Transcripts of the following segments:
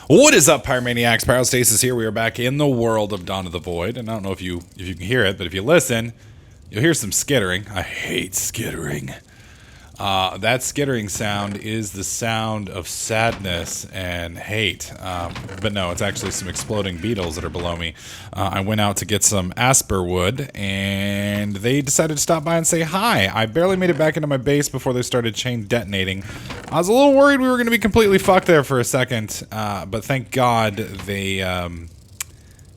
What is up, Pyromaniacs? Pyrostasis here. We are back in the world of Dawn of the Void, and I don't know if you can hear it, but if you listen, you'll hear some skittering. I hate skittering. That skittering sound is the sound of sadness and hate. But no, it's actually some exploding beetles that are below me. I went out to get some asper wood, and they decided to stop by and say hi. I barely made it back into my base before they started chain detonating. I was a little worried we were going to be completely fucked there for a second, but thank God they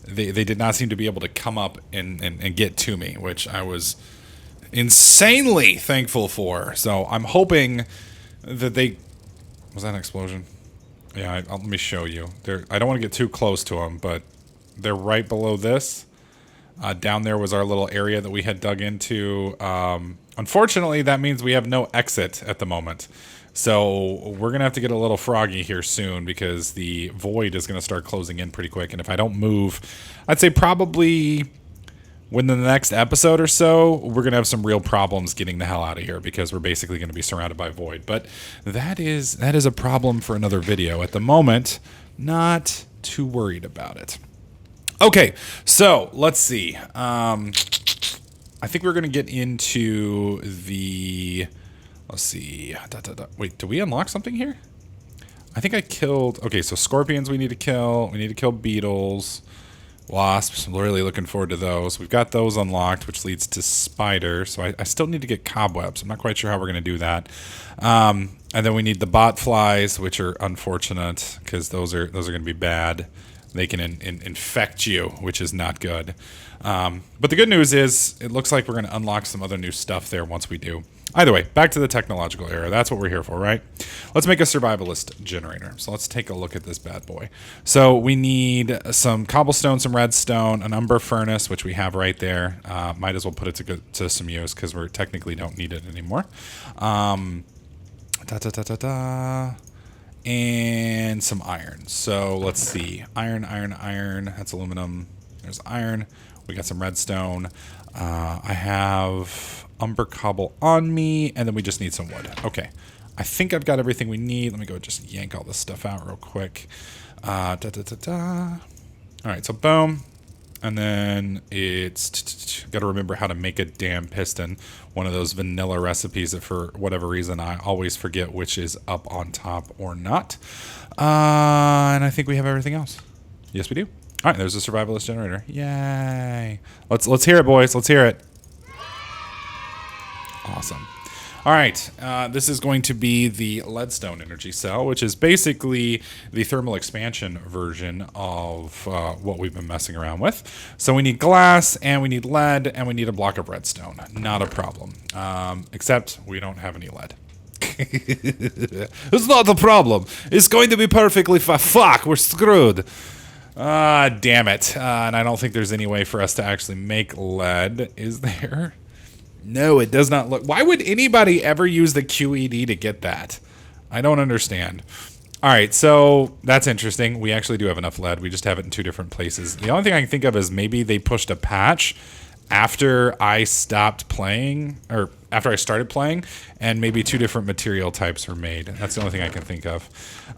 did not seem to be able to come up and get to me, which I was insanely thankful for. So I'm hoping that they... Was that an explosion? Yeah, let me show you. I don't want to get too close to them, but they're right below this. Down there was our little area that we had dug into. Unfortunately, that means we have no exit at the moment. So we're going to have to get a little froggy here soon because the void is going to start closing in pretty quick. And if I don't move, I'd say probably within the next episode or so, we're going to have some real problems getting the hell out of here because we're basically going to be surrounded by void. But that is a problem for another video. At the moment, not too worried about it. Okay, so let's see. I think we're going to get into the... Let's see. Wait, do we unlock something here? I think I killed... Okay, so scorpions we need to kill. We need to kill beetles. Wasps. I'm really looking forward to those. We've got those unlocked, which leads to spiders. So I still need to get cobwebs. I'm not quite sure how we're going to do that. And then we need the bot flies, which are unfortunate because those are going to be bad. They can infect you, which is not good. But the good news is it looks like we're going to unlock some other new stuff there once we do. Either way, back to the technological era. That's what we're here for, right? Let's make a survivalist generator. So let's take a look at this bad boy. So we need some cobblestone, some redstone, an umber furnace, which we have right there. Might as well put it to some use because we technically don't need it anymore. And some iron. So let's see. Iron. That's aluminum. There's iron. We got some redstone. I have umber cobble on me, and then we just need some wood. Okay. I think I've got everything we need. Let me go just yank all this stuff out real quick. All right, so boom. And then it's got to remember how to make a damn piston. One of those vanilla recipes that for whatever reason I always forget which is up on top or not. And I think we have everything else. Yes, we do. All right, there's a survivalist generator. Yay. Let's hear it, boys. Let's hear it. Awesome. All right, this is going to be the leadstone energy cell, which is basically the thermal expansion version of what we've been messing around with. So we need glass, and we need lead, and we need a block of redstone. Not a problem, except we don't have any lead. It's not a problem. It's going to be perfectly fine. Fuck, we're screwed. Damn it. And I don't think there's any way for us to actually make lead, is there? No, it does not look... Why would anybody ever use the QED to get that? I don't understand. All right, so that's interesting. We actually do have enough lead. We just have it in two different places. The only thing I can think of is maybe they pushed a patch after I stopped playing, or after I started playing, and maybe two different material types were made. That's the only thing I can think of.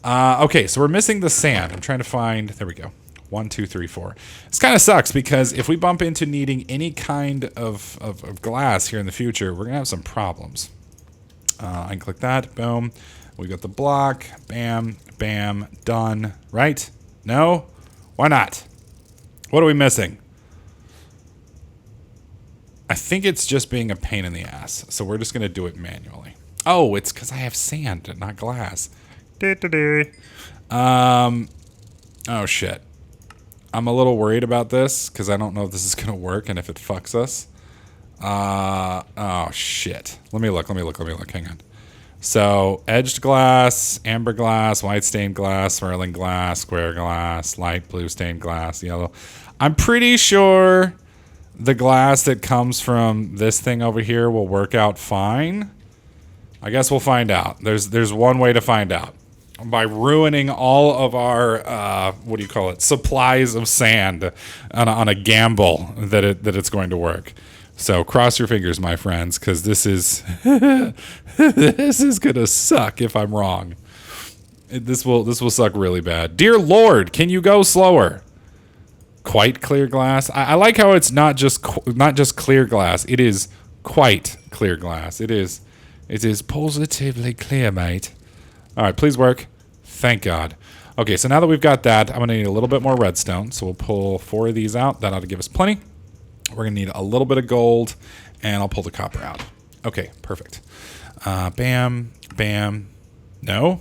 Okay, so we're missing the sand. I'm trying to find... There we go. 1, 2, 3, 4. This kind of sucks because if we bump into needing any kind of glass here in the future, we're going to have some problems. I can click that. Boom. We got the block. Bam. Bam. Done. Right? No? Why not? What are we missing? I think it's just being a pain in the ass. So we're just going to do it manually. Oh, it's because I have sand, not glass. Oh, shit. I'm a little worried about this because I don't know if this is going to work and if it fucks us. Oh, shit. Let me look. Hang on. So, edged glass, amber glass, white stained glass, swirling glass, square glass, light blue stained glass, yellow. I'm pretty sure the glass that comes from this thing over here will work out fine. I guess we'll find out. There's one way to find out. By ruining all of our, supplies of sand on a gamble that it's going to work. So cross your fingers, my friends, because this is this is gonna suck if I'm wrong. This will suck really bad. Dear Lord, can you go slower? Quite clear glass. I like how it's not just clear glass. It is quite clear glass. It is positively clear, mate. All right, please work. Thank God. Okay, so now that we've got that, I'm gonna need a little bit more redstone. So we'll pull 4 of these out. That ought to give us plenty. We're gonna need a little bit of gold, and I'll pull the copper out. Okay, perfect. Bam, bam. No?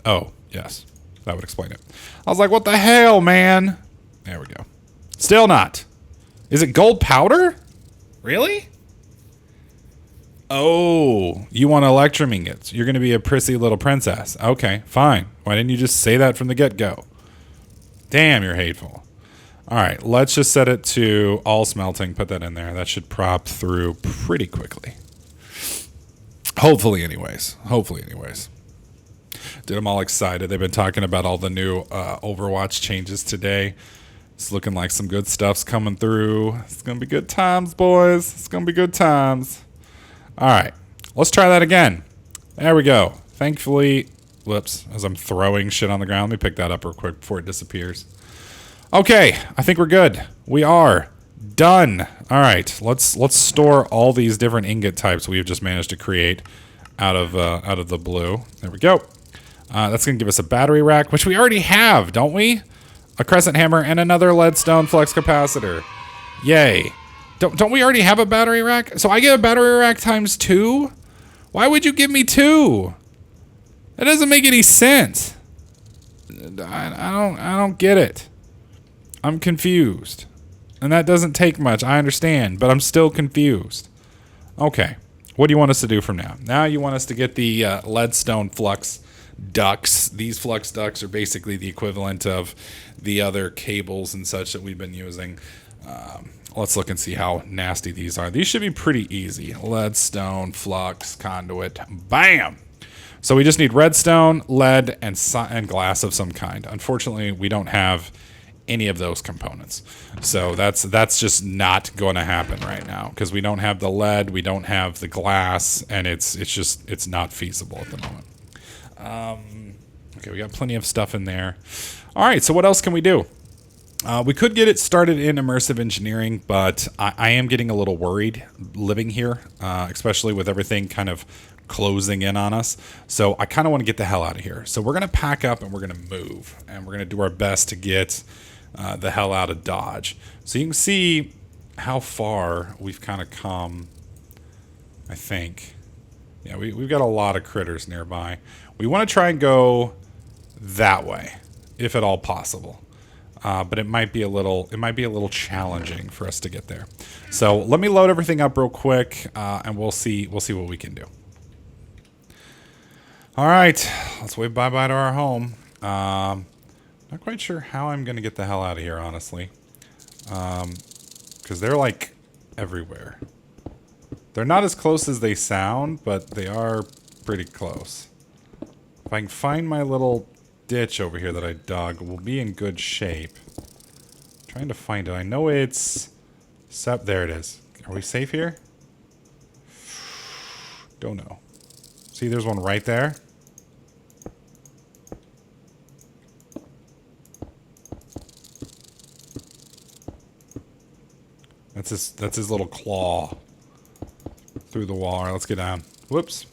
Oh, yes. That would explain it. I was like, what the hell, man? There we go. Still not. Is it gold powder? Really? Oh, you want electrum ingots. You're going to be a prissy little princess. Okay, fine. Why didn't you just say that from the get-go? Damn, you're hateful. All right, let's just set it to all smelting. Put that in there. That should prop through pretty quickly. Hopefully, anyways. Dude, I'm all excited. They've been talking about all the new Overwatch changes today. It's looking like some good stuff's coming through. It's going to be good times, boys. It's going to be good times. All right, let's try that again. There we go. Thankfully, whoops, as I'm throwing shit on the ground, let me pick that up real quick before it disappears. Okay, I think we're good. We are done. All right, let's store all these different ingot types we've just managed to create out of the blue. There we go. That's gonna give us a battery rack, which we already have, don't we? A crescent hammer and another leadstone flux capacitor. Yay. Don't we already have a battery rack? So I get a battery rack times 2? Why would you give me 2? That doesn't make any sense. I don't get it. I'm confused. And that doesn't take much, I understand, but I'm still confused. Okay, what do you want us to do from now? Now you want us to get the leadstone flux ducts. These flux ducts are basically the equivalent of the other cables and such that we've been using. Let's look and see how nasty these are. These should be pretty easy. Leadstone, flux, conduit, bam! So we just need redstone, lead, and glass of some kind. Unfortunately, we don't have any of those components. So that's just not going to happen right now because we don't have the lead, we don't have the glass, and it's not feasible at the moment. Okay, we got plenty of stuff in there. All right, so what else can we do? We could get it started in immersive engineering, but I am getting a little worried living here, especially with everything kind of closing in on us. So I kind of want to get the hell out of here. So we're going to pack up and we're going to move, and we're going to do our best to get the hell out of Dodge. So you can see how far we've kind of come, I think. Yeah, we've got a lot of critters nearby. We want to try and go that way, if at all possible. But it might be a little challenging for us to get there. So let me load everything up real quick, and we'll see what we can do. All right, let's wave bye-bye to our home. Not quite sure how I'm going to get the hell out of here, honestly. Because they're, like, everywhere. They're not as close as they sound, but they are pretty close. If I can find my little ditch over here that I dug, we'll be in good shape. I'm trying to find it. I know it's... There it is. Are we safe here? Don't know. See, there's one right there. That's his little claw through the wall. All right, let's get down. Whoops.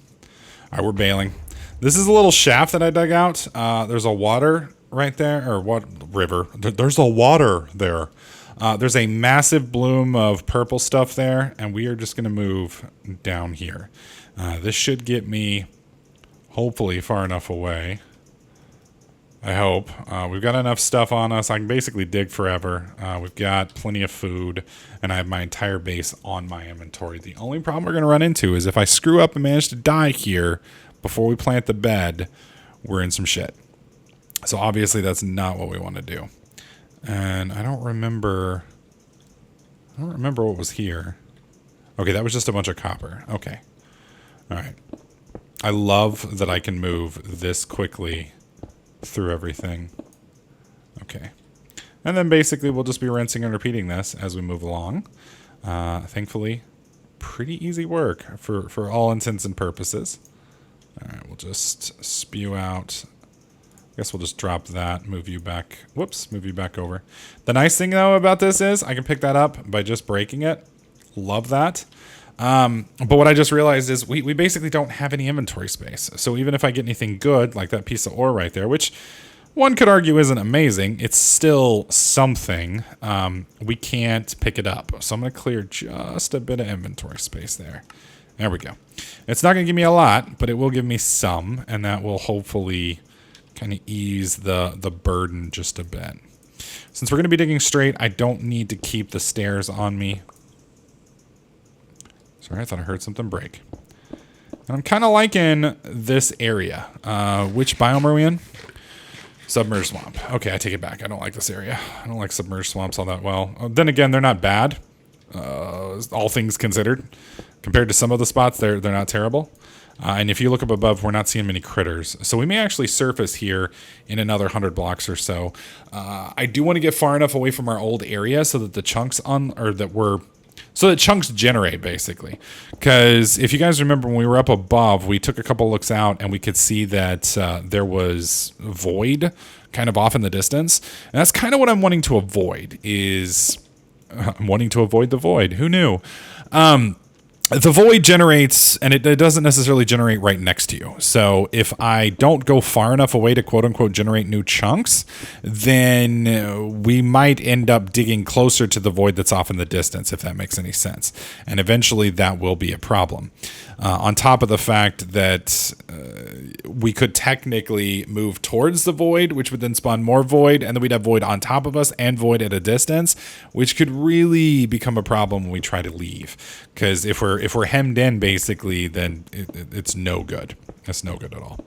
All right, we're bailing. This is a little shaft that I dug out. There's a water right there, or what river? There's a water there. There's a massive bloom of purple stuff there, and we are just going to move down here. This should get me, hopefully, far enough away. I hope. We've got enough stuff on us. I can basically dig forever. We've got plenty of food, and I have my entire base on my inventory. The only problem we're going to run into is if I screw up and manage to die here before we plant the bed, we're in some shit. So obviously that's not what we want to do. And I don't remember what was here. Okay, that was just a bunch of copper. Okay. All right. I love that I can move this quickly through everything. Okay. And then basically we'll just be rinsing and repeating this as we move along. Thankfully, pretty easy work for all intents and purposes. All right, we'll just spew out Guess we'll just drop that, move you back. Whoops, move you back over. The nice thing, though, about this is I can pick that up by just breaking it. Love that. But what I just realized is we basically don't have any inventory space. So even if I get anything good, like that piece of ore right there, which one could argue isn't amazing, it's still something. We can't pick it up. So I'm going to clear just a bit of inventory space there. There we go. It's not going to give me a lot, but it will give me some, and that will hopefully kind of ease the burden just a bit. Since we're going to be digging straight, I don't need to keep the stairs on me. Sorry, I thought I heard something break. And I'm kind of liking this area. Which biome are we in? Submerged swamp. Okay, I take it back. I don't like this area. I don't like submerged swamps all that well. Then again, they're not bad. All things considered. Compared to some of the spots, they're not terrible. And if you look up above, we're not seeing many critters. So we may actually surface here in another 100 blocks or so. I do want to get far enough away from our old area so that the chunks so that chunks generate, basically. Because if you guys remember, when we were up above, we took a couple looks out and we could see that there was void kind of off in the distance. And that's kind of what I'm wanting to avoid I'm wanting to avoid the void. Who knew? The void generates, and it doesn't necessarily generate right next to you. So if I don't go far enough away to quote-unquote generate new chunks, then we might end up digging closer to the void that's off in the distance, if that makes any sense. And eventually that will be a problem. On top of the fact that we could technically move towards the void, which would then spawn more void, and then we'd have void on top of us and void at a distance, which could really become a problem when we try to leave. Because if we're hemmed in, basically, then it's no good. It's no good at all.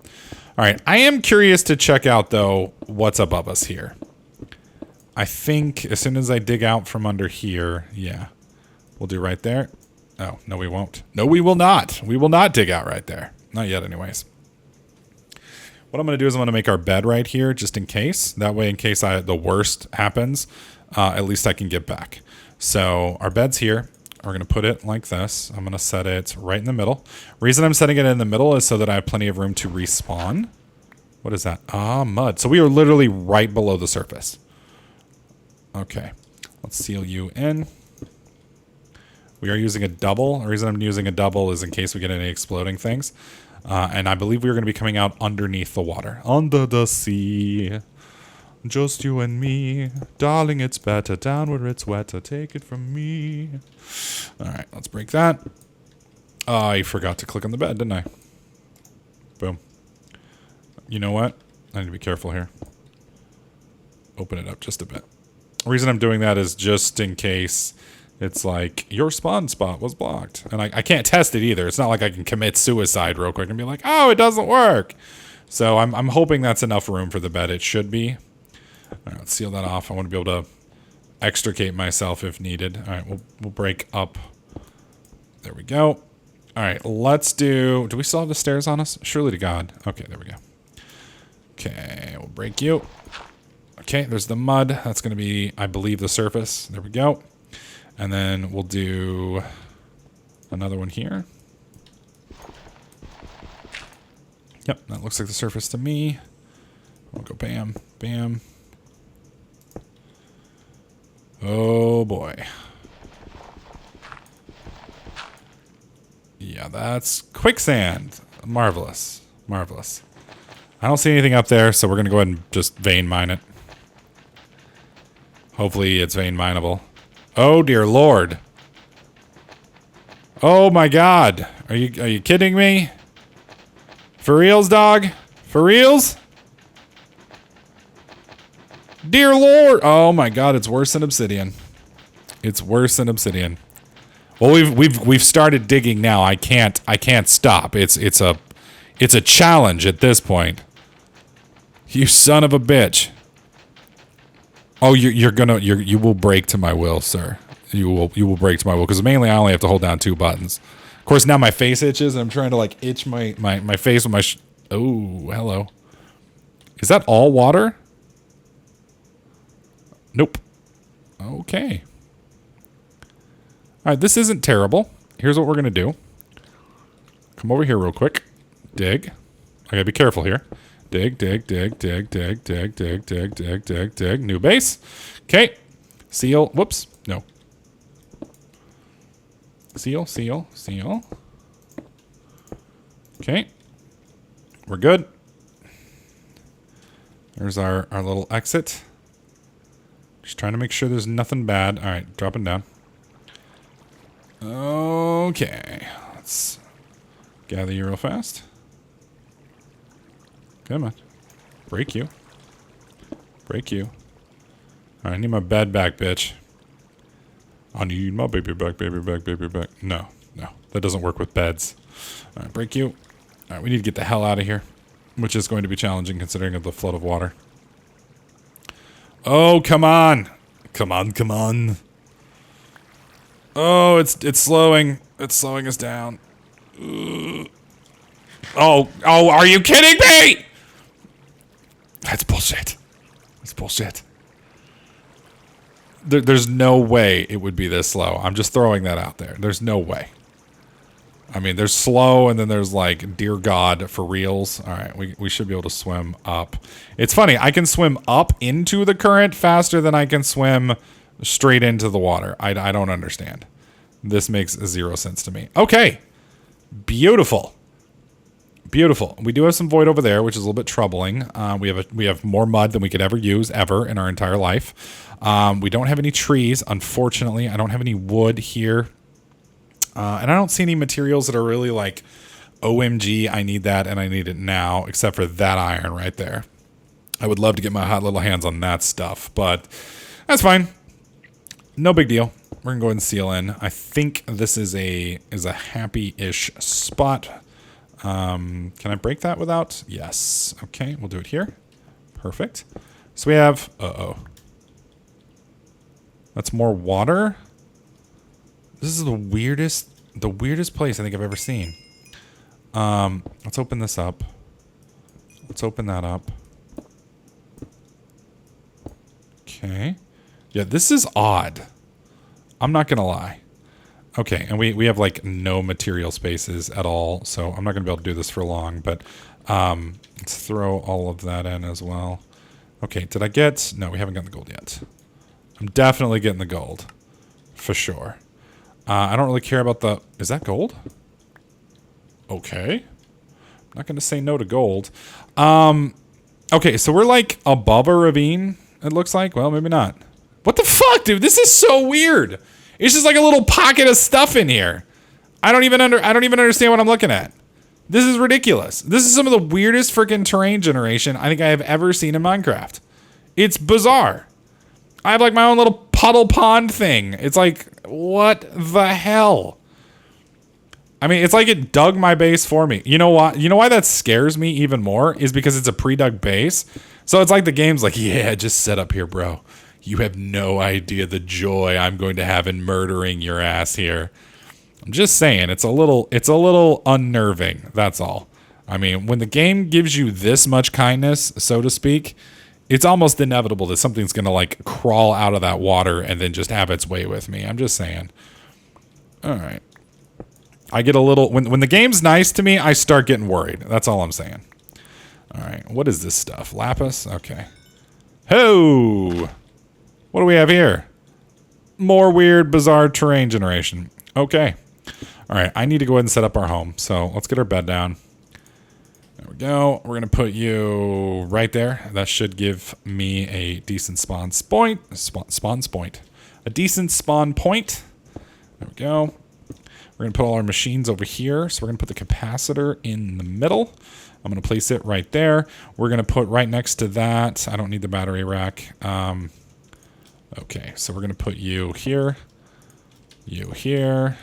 All right, I am curious to check out, though, what's above us here. I think as soon as I dig out from under here, yeah, we'll do right there. Oh, no, we won't. No, we will not. We will not dig out right there. Not yet, anyways. What I'm going to do is I'm going to make our bed right here, just in case. That way, in case the worst happens, at least I can get back. So our bed's here. We're going to put it like this. I'm going to set it right in the middle. Reason I'm setting it in the middle is so that I have plenty of room to respawn. What is that? Ah, mud. So we are literally right below the surface. Okay. Let's seal you in. We are using a double. The reason I'm using a double is in case we get any exploding things. And I believe we are going to be coming out underneath the water. Under the sea. Just you and me. Darling, it's better down where it's wetter. Take it from me. All right, let's break that. I forgot to click on the bed, didn't I? Boom. You know what? I need to be careful here. Open it up just a bit. The reason I'm doing that is just in case it's like, your spawn spot was blocked. And I can't test it either. It's not like I can commit suicide real quick and be like, oh, it doesn't work. So I'm hoping that's enough room for the bed. It should be. All right, let's seal that off. I want to be able to extricate myself if needed. All right, we'll break up. There we go. All right, let's do we still have the stairs on us? Surely to God. Okay, there we go. Okay, we'll break you. Okay, there's the mud. That's going to be, I believe, the surface. There we go. And then we'll do another one here. Yep, that looks like the surface to me. We'll go bam, bam. Oh boy. Yeah, that's quicksand. Marvelous. Marvelous. I don't see anything up there, so we're going to go ahead and just vein mine it. Hopefully it's vein mineable. Oh dear Lord. Oh my God. Are you kidding me? For reals, dog? For reals? Dear Lord. Oh my God, it's worse than obsidian. It's worse than obsidian. Well, we've started digging now. I can't stop. It's a challenge at this point. You son of a bitch. Oh, you will break to my will, sir. You will break to my will, because mainly I only have to hold down 2 buttons. Of course, now my face itches, and I'm trying to like itch my face with my. Oh, hello. Is that all water? Nope. Okay. All right, this isn't terrible. Here's what we're gonna do. Come over here real quick. Dig. I gotta be careful here. Dig, dig, dig, dig, dig, dig, dig, dig, dig, dig, dig. New base. Okay. Seal. Whoops. No. Seal, seal, seal. Okay. We're good. There's our little exit. Just trying to make sure there's nothing bad. All right, dropping down. Okay. Let's gather you real fast. Come on. Break you. Break you. All right, I need my bed back, bitch. I need my baby back, baby back, baby back. No, no. That doesn't work with beds. All right, break you. All right, we need to get the hell out of here, which is going to be challenging considering the flood of water. Oh, come on. Come on, come on. Oh, it's slowing. It's slowing us down. Oh, are you kidding me? That's bullshit. That's bullshit. There's no way it would be this slow. I'm just throwing that out there. There's no way. I mean, there's slow, and then there's like, dear God, for reals. All right, we should be able to swim up. It's funny. I can swim up into the current faster than I can swim straight into the water. I don't understand. This makes zero sense to me. Okay. Beautiful. Beautiful. We do have some void over there, which is a little bit troubling. We have more mud than we could ever use ever in our entire life. We don't have any trees, unfortunately. I don't have any wood here. And I don't see any materials that are really like, OMG, I need that and I need it now, except for that iron right there. I would love to get my hot little hands on that stuff, but that's fine. No big deal. We're gonna go ahead and seal in. I think this is a happy-ish spot. Can I break that without? Yes. Okay, we'll do it here. Perfect. So we have, that's more water. This is the weirdest place I think I've ever seen. Let's open this up. Let's open that up. Okay. Yeah, this is odd. I'm not gonna lie. Okay, and we have like no material spaces at all, so I'm not gonna be able to do this for long, but let's throw all of that in as well. Okay, did I get... No, we haven't gotten the gold yet. I'm definitely getting the gold. For sure. I don't really care about the... Is that gold? Okay. I'm not gonna say no to gold. Okay, so we're like above a ravine, it looks like. Well, maybe not. What the fuck, dude? This is so weird. It's just like a little pocket of stuff in here. I don't even understand what I'm looking at. This is ridiculous. This is some of the weirdest freaking terrain generation I think I have ever seen in Minecraft. It's bizarre. I have like my own little puddle pond thing. It's like, what the hell? I mean, it's like it dug my base for me. You know what? You know why that scares me even more is because it's a pre-dug base. So it's like the game's like, yeah, just set up here, bro. You have no idea the joy I'm going to have in murdering your ass here. I'm just saying, it's a little unnerving. That's all. I mean, when the game gives you this much kindness, so to speak, it's almost inevitable that something's going to like crawl out of that water and then just have its way with me. I'm just saying. All right. I get a little, when the game's nice to me, I start getting worried. That's all I'm saying. All right. What is this stuff? Lapis? Okay. Ho! What do we have here? More weird, bizarre terrain generation. Okay. All right. I need to go ahead and set up our home. So let's get our bed down. There we go. We're going to put you right there. That should give me a decent spawn point. A decent spawn point. There we go. We're going to put all our machines over here. So we're going to put the capacitor in the middle. I'm going to place it right there. We're going to put right next to that. I don't need the battery rack. Okay, so we're going to put you here. You here.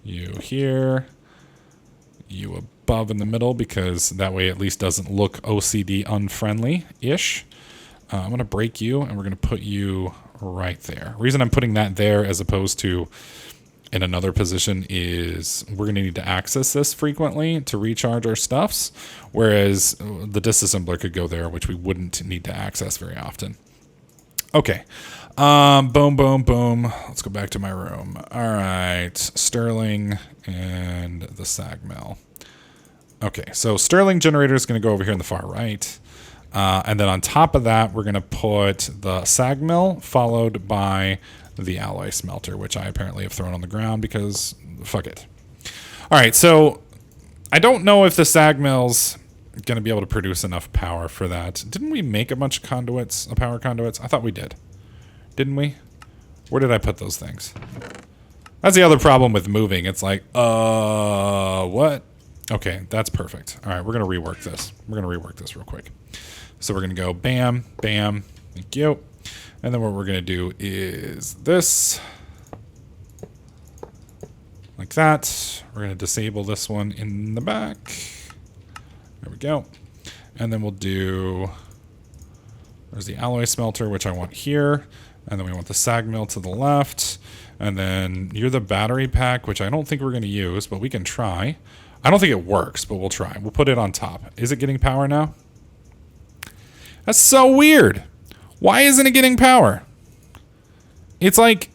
You here. You above in the middle because that way at least doesn't look OCD unfriendly-ish. I'm going to break you and we're going to put you right there. The reason I'm putting that there as opposed to in another position is we're going to need to access this frequently to recharge our stuffs, whereas the disassembler could go there, which we wouldn't need to access very often. Okay. Boom, boom, boom. Let's go back to my room. All right. Sterling and the sag mill. Okay, so Sterling generator is going to go over here in the far right. And then on top of that, we're going to put the sag mill followed by the alloy smelter, which I apparently have thrown on the ground because fuck it. All right, so I don't know if the sag mill's going to be able to produce enough power for that. Didn't we make a bunch of conduits, power conduits? I thought we did. Didn't we? Where did I put those things? That's the other problem with moving. It's like, what? Okay, that's perfect. All right, we're going to rework this. We're going to rework this real quick. So we're going to go bam, bam, thank you. And then what we're going to do is this. Like that. We're going to disable this one in the back. There we go. And then we'll do, there's the alloy smelter, which I want here. And then we want the sag mill to the left. And then you're the battery pack, which I don't think we're going to use, but we can try. I don't think it works, but we'll try. We'll put it on top. Is it getting power now? That's so weird. Why isn't it getting power? It's like,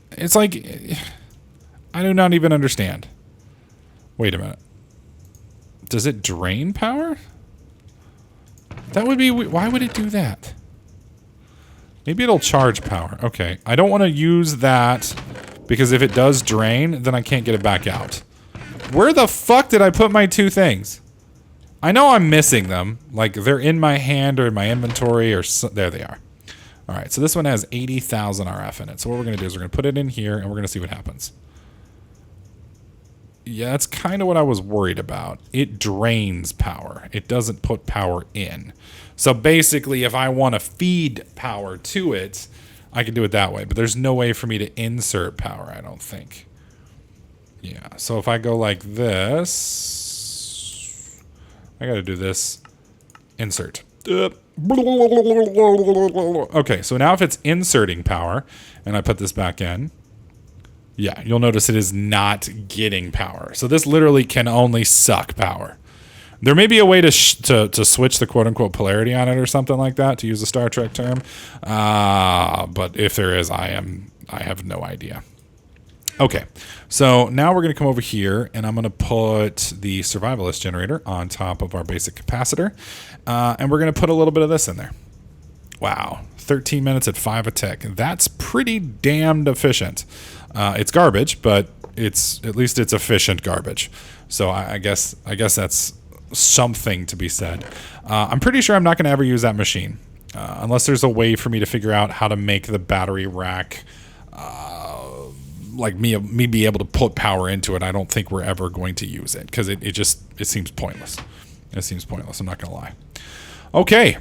I do not even understand. Wait a minute. Does it drain power? That would be, why would it do that? Maybe it'll charge power. Okay, I don't want to use that because if it does drain, then I can't get it back out. Where the fuck did I put my two things? I know I'm missing them. Like they're in my hand or in my inventory or there they are. All right, so this one has 80,000 RF in it. So what we're going to do is we're going to put it in here and we're going to see what happens. Yeah, that's kind of what I was worried about. It drains power. It doesn't put power in. So basically, if I want to feed power to it, I can do it that way. But there's no way for me to insert power, I don't think. Yeah, so if I go like this, I got to do this. Insert. Okay, so now if it's inserting power, and I put this back in, yeah, you'll notice it is not getting power. So this literally can only suck power. There may be a way to switch the quote-unquote polarity on it or something like that, to use a Star Trek term. But if there is, I have no idea. Okay, so now we're going to come over here, and I'm going to put the survivalist generator on top of our basic capacitor. And we're going to put a little bit of this in there. Wow, 13 minutes at 5 a tick. That's pretty damned efficient. It's garbage, but at least it's efficient garbage. So I guess that's something to be said. I'm pretty sure I'm not going to ever use that machine unless there's a way for me to figure out how to make the battery rack like me be able to put power into it. I don't think we're ever going to use it because it seems pointless. It seems pointless. I'm not going to lie. Okay.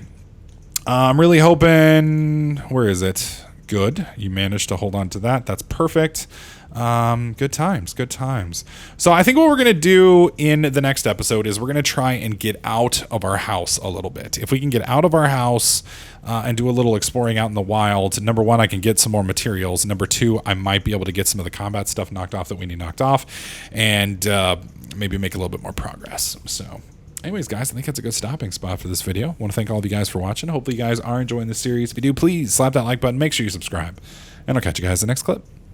I'm really hoping, where is it? Good. You managed to hold on to that. That's perfect. Good times, good times. So I think what we're going to do in the next episode is we're going to try and get out of our house a little bit. If we can get out of our house and do a little exploring out in the wild, number one, I can get some more materials. Number two, I might be able to get some of the combat stuff knocked off that we need knocked off and maybe make a little bit more progress. So anyways, guys, I think that's a good stopping spot for this video. I want to thank all of you guys for watching. Hopefully you guys are enjoying this series. If you do, please slap that like button. Make sure you subscribe. And I'll catch you guys in the next clip.